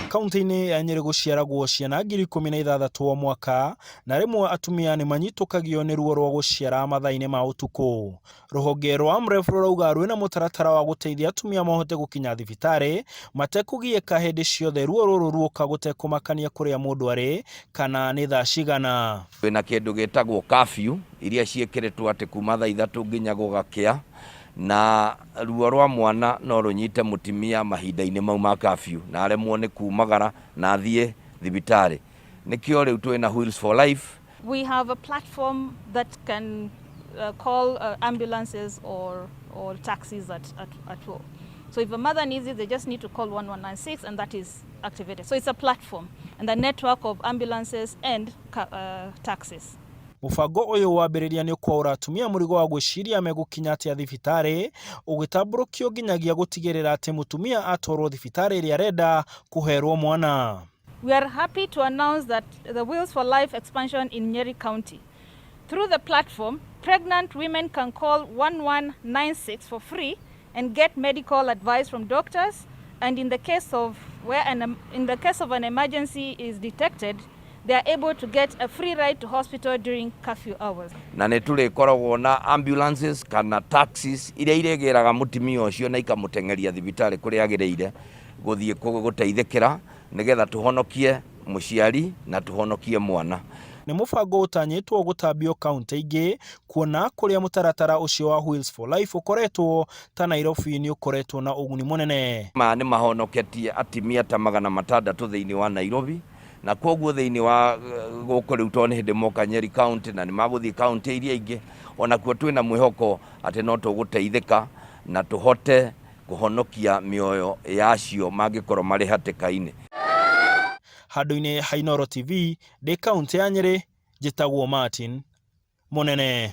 Kaunti-inĩ ya Nyeri guciaragwo ciana 16,000 o mwaka, na rimwe atumia ni manyitũkagio nĩ ruo rwa guciara mathaa-inĩ ma ũtukũ. Rũhonge rwa AMREF rũrauga rwĩna mũtaratara wa gũteithia atumia mahote gũkinya thibitarĩ matekũgiĩka hĩndĩ ciothe ruo rũrũ ruoka gũtekũmakania kũrĩa mũndũ arĩ kana nĩ thaa cigana. Twĩna kĩndũ gĩtagwo curfew iria ciĩkĩrĩtwo atĩ kuma thaa 3 nginya gũgakĩa, na ruo rwa mwana no runyite mutumia mahinda-inĩ mau ma curfew na aremwo nĩ kumagara na athiĩ thibitarĩ. Nĩkĩo rĩu twĩna Wheels for Life. We have a platform that can call ambulances or taxis at will. So if a mother needs it, they just need to call 1196 and that is activated. So it's a platform and a network of ambulances and taxis. Mũbango ũyũ wambĩrĩria nĩ kwaũra atumia mũrigo wa gwĩciria megũkinya atĩa thibitarĩ, ũgĩtambũrũkio nginyagia gũtigĩrĩra atĩ mũtumia atwarwo thibitarĩ ĩrĩa arenda kũherwo mwana. We are happy to announce that the Wheels for Life expansion in Nyeri County. Through the platform, pregnant women can call 1196 for free and get medical advice from doctors, and in the case of an emergency is detected, they are able to get a free ride to hospital during curfew hours. Na nĩ tũrĩkoragwo na ambulances kana taxis iria iregeraga mutumia ũcio na ikamũtengeria thibitarĩ kũrĩa agĩrĩire gũthiĩ gũteithĩkĩra nĩgetha tũhonokie mũciari na tũhonokie mwana. Nĩ mũbango ũtanyĩtwo gũtambio kaunti ingĩ, kuona kũrĩa mũtaratara ũcio wa Wheels for Life ũkoretwo ta Nairobi nĩ ũkoretwo na ũguni mũnene. Nĩ mahonoketie atumia ta 600 thĩinĩ wa Nairobi, na koguo thĩinĩ wa gũkũ rĩu to nĩ hĩndĩ moka Nyeri County na nĩ magũthiĩ kaunti iria ingĩ, onakuo twĩna mwĩhoko atĩ no tũgũteithĩka na tũhote kũhonokia mĩoyo yacio mangĩkorwo marĩ hatĩka-inĩ. Handũ-inĩ ha Inooro TV, ndĩ kaunti ya Nyeri, njĩtagwo Martin Mũnene.